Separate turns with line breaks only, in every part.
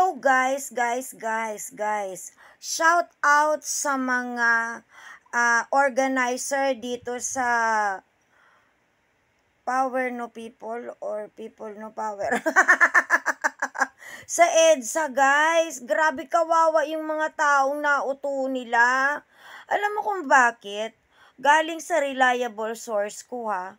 Hello guys. Shout out sa mga organizer dito sa Power No People or People No Power. Sa EDSA guys, grabe kawawa yung mga taong nauto nila. Alam mo kung bakit? Galing sa reliable source ko ha.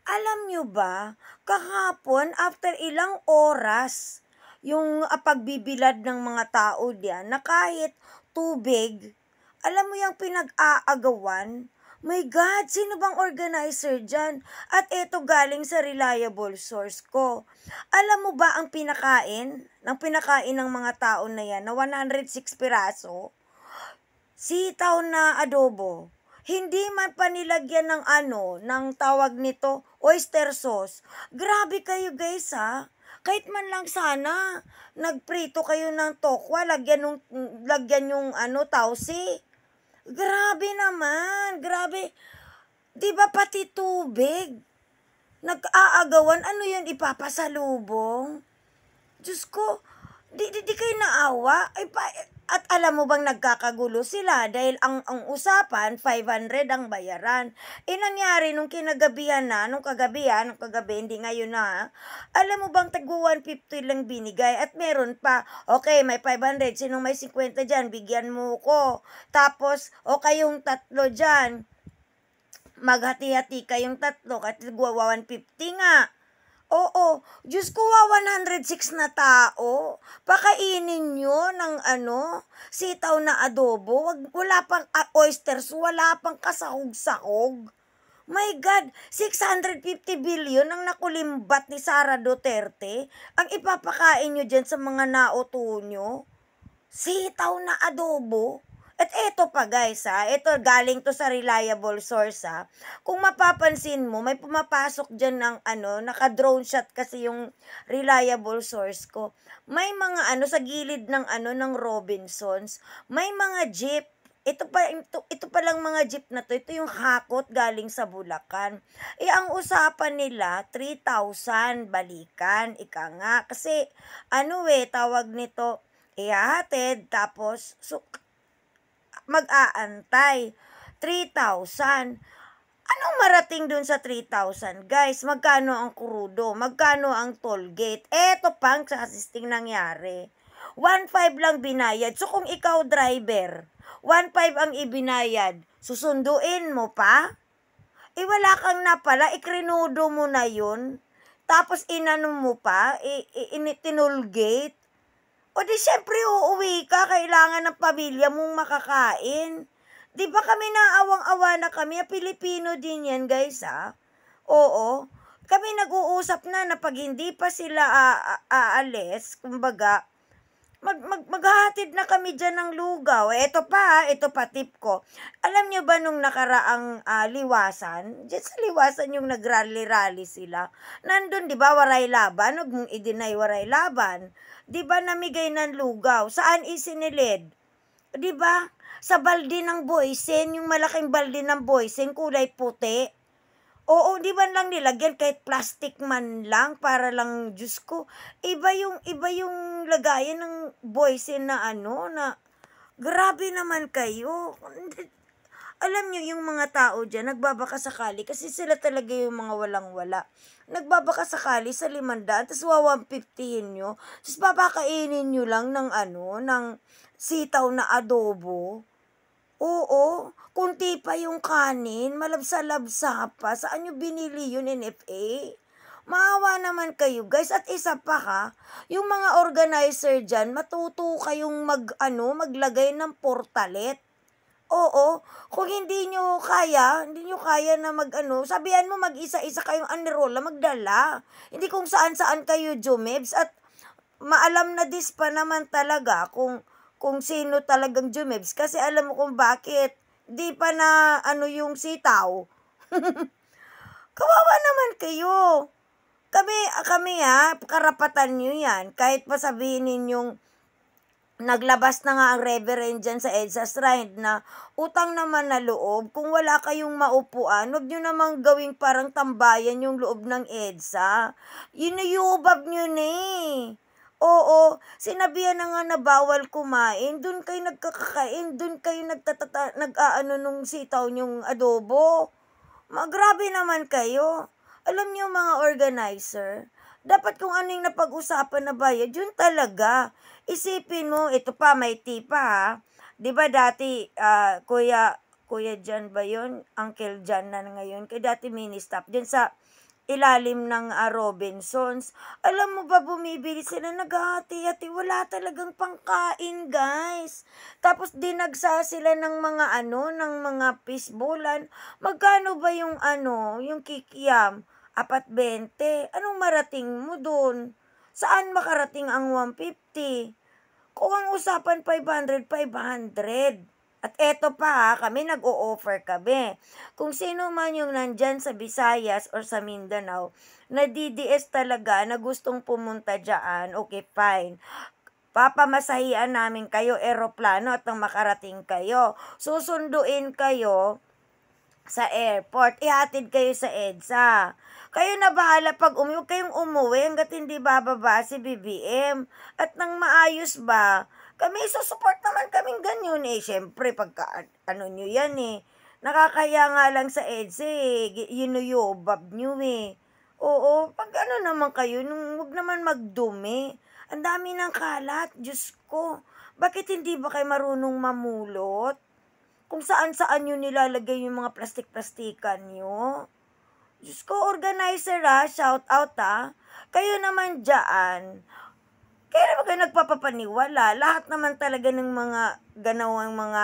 Alam nyo ba, kahapon after ilang oras, yung pagbibilad ng mga tao diyan na kahit tubig, alam mo yung pinag-aagawan? My God, sino bang organizer dyan? At eto galing sa reliable source ko. Alam mo ba ang pinakain ng mga tao na yan na 106 piraso? Sitaw na adobo. Hindi man panilagyan ng ng tawag nito, oyster sauce. Grabe kayo guys ha. Kahit man lang sana, nagprito kayo ng tokwa, lagyan yung tausi. Grabe naman, grabe. 'Di ba pati tubig? Nag-aagawan, ano 'yun, ipapasalubong? Diyos ko, di kayo naawa? At alam mo bang nagkakagulo sila dahil ang usapan, 500 ang bayaran. Nangyari nung kinagabihan na, nung kagabi, hindi ngayon na, alam mo bang tagwa 150 lang binigay at meron pa, okay, may 500, sinong may 50 dyan, bigyan mo ko. Tapos, o kayong tatlo dyan, maghati-hati kayong tatlo, at tagwa 150 nga. Oo, Diyos ko, 106 na tao. Pakainin nyo ng sitaw na adobo. Wala pang oysters, wala pang kasahog-sahog. My God, 650 billion ang nakulimbat ni Sara Duterte. Ang ipapakain nyo dyan sa mga nauto nyo. Sitaw na adobo. At eto pa guys ito galing to sa reliable source Kung mapapansin mo, may pumapasok dyan ng naka-drone shot kasi yung reliable source ko. May mga sa gilid ng ng Robinsons, may mga jeep. Ito pa lang mga jeep na to. Ito yung hakot galing sa Bulacan. Ang usapan nila, 3,000 balikan. Ika nga. Kasi, tawag nito, ihahatid, tapos, mag-aantay. 3,000. Anong marating dun sa 3,000? Guys, magkano ang kurudo? Magkano ang toll gate? Eto pang sa assisting nangyari. 1,500 lang binayad. So, kung ikaw driver, 1,500 ang ibinayad, susunduin mo pa? Wala kang na pala, ikrinudo mo na yun. Tapos, inano mo pa, tinol gate. O di syempre uuwi ka, kailangan ng pamilya mong makakain. Di ba kami naawang-awa na kami? Pilipino din yan guys Oo. Kami nag-uusap na pag hindi pa sila aalis, kumbaga, maghahatid na kami dyan ng lugaw. Ito pa tip ko. Alam nyo ba nung nakaraang liwasan? Diyan sa liwasan yung nag-rally-rally sila. Nandun, di ba, waray laban? Huwag mong i-deny waray laban. Di ba namigay ng lugaw? Saan isinilid? Di ba? Sa balde ng boysen, yung malaking balde ng boysen, kulay puti. Oo, di ba lang nilagyan kahit plastic man lang para lang, Diyos ko, iba yung lagayan ng boysen na na grabe naman kayo. Alam nyo, yung mga tao dyan, nagbabaka sakali, kasi sila talaga yung mga walang-wala. Nagbabaka sakali sa 500, tapos 150 nyo, tapos papakainin nyo lang ng ng sitaw na adobo. Oo, kunti pa yung kanin, malabsa-labsa pa. Saan nyo binili yun, NFA? Maawa naman kayo, guys. At isa pa yung mga organizer dyan, matuto kayong maglagay ng portalet. Oo, kung hindi nyo kaya na sabihan mo mag-isa-isa kayong anirola, magdala. Hindi kung saan-saan kayo jumebs at maalam na dis pa naman talaga kung sino talagang jumebs kasi alam mo kung bakit. Di pa na yung sitaw. Kawawa naman kayo. Kami karapatan nyo yan. Kahit pa sabihin ninyong naglabas na nga ang reverend dyan sa EDSA Shrine na utang naman na loob. Kung wala kayong maupuan, huwag nyo namang gawing parang tambayan yung loob ng EDSA. Yubab nyo na Oo, sinabihan na nga na bawal kumain, dun kayo nagkakakain, dun kayo nag-aano nung sitaw niyong adobo. Grabe naman kayo. Alam niyo mga organizer, dapat kung ano yung napag-usapan na bayad, yun talaga. Isipin mo, ito pa, may tipa ha. 'Di ba dati, Kuya Jan ba yun? Uncle Jan na ngayon. Kaya dati mini-stop dyan sa ilalim ng Robinsons. Alam mo ba, bumibili sila, naghahati-hati, wala talagang pangkain, guys. Tapos dinagsa sila ng mga ng mga fishbowlan. Magkano ba yung yung kikiam? 4.20. Anong marating mo dun? Saan makarating ang 150? Kung ang usapan 500, 500. At eto pa kami nag-o-offer kami. Kung sino man yung nandyan sa Visayas or sa Mindanao, na DDS talaga na gustong pumunta dyan, okay, fine. Papamasahian namin kayo eroplano at nang makarating kayo. Susunduin kayo sa airport, ihatid kayo sa EDSA. Kayo na bahala pag huwag kayong umuwi hanggat hindi bababa si BBM. At nang maayos ba, kami isusupport naman kaming ganyan eh. Siyempre, pagka nyo yan eh. Nakakaya nga lang sa EDSA eh. Yinuyobab nyo eh. Oo, pag naman kayo, huwag naman magdumi. Ang dami ng kalat, Diyos ko. Bakit hindi ba kayo marunong mamulot? Kung saan-saan nyo nilalagay yung mga plastik-plastikan nyo. Diyos ko, organizer shout out Kayo naman dyan, kaya naman kayo nagpapapaniwala. Lahat naman talaga ng mga ganawang mga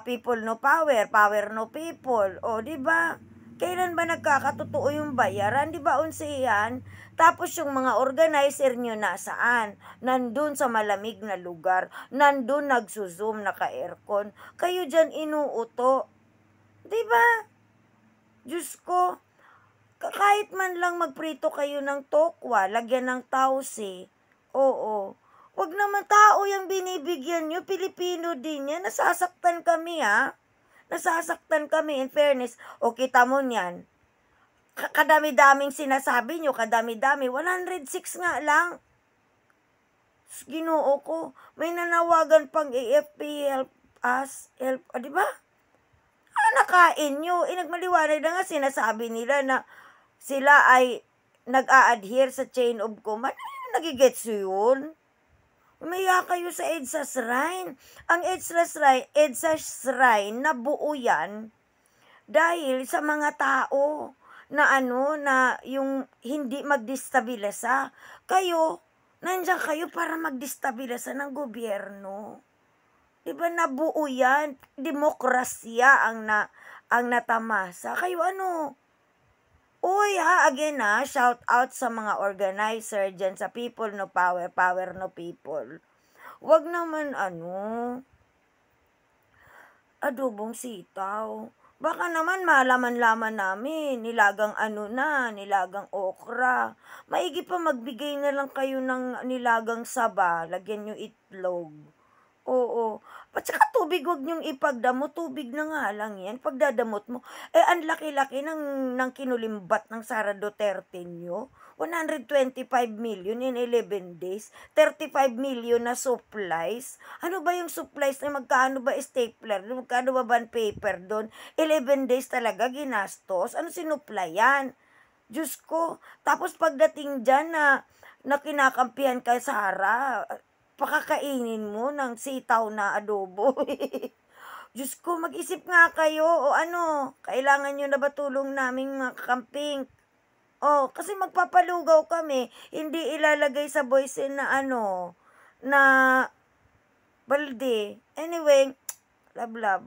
people no power, power no people. O, di ba? Kailan ba nagkakatotoo yung bayaran? Di ba, unsiyan? Tapos yung mga organizer nyo nasaan? Nandun sa malamig na lugar. Nandun nagsuzoom, naka-aircon. Kayo dyan inuuto. Di ba? Diyos ko, kahit man lang magprito kayo ng tokwa, lagyan ng tausi. Oo. Wag naman tao yung binibigyan nyo. Pilipino din yan. Nasasaktan kami Nasasaktan kami in fairness. O kita mo niyan. Kadami-daming sinasabi nyo. Kadami-dami. 106 nga lang. Ginoo ko. May nanawagan pang AFP help us. Help. Di ba? Nakain nyo. Nagmaliwanag na nga sinasabi nila na sila ay nag-a-adhere sa chain of command. Nagigets yun? Umaya kayo sa EDSA Shrine. Ang EDSA Shrine na buo yan dahil sa mga tao na na yung hindi magdestabilisa. Kayo, nandiyan kayo para magdestabilisa ng gobyerno. Diba nabuo yan? Demokrasya ang natamasa. Kayo Uy again shout out sa mga organizer dyan sa people no power, power no people. Wag naman adobong sitaw. Baka naman malaman-laman namin, nilagang nilagang okra. Maigi pa magbigay na lang kayo ng nilagang saba, lagyan nyo itlog. Oo. At saka tubig, huwag niyong ipagdamot. Tubig na nga lang yan. Pagdadamot mo, ang laki-laki ng kinulimbat ng Sara Duterte nyo. 125 million in 11 days. 35 million na supplies. Ano ba yung supplies na magkano ba stapler? Magkano ba bond paper doon? 11 days talaga ginastos. Ano sinuplayan? Diyos ko. Tapos pagdating dyan na kinakampihan kay Sara, pakakainin mo ng sitaw na adobo. Diyos ko, mag-isip nga kayo. O kailangan nyo na ba tulong naming mga camping? Kasi magpapalugaw kami. Hindi ilalagay sa voice na na balde. Anyway, love.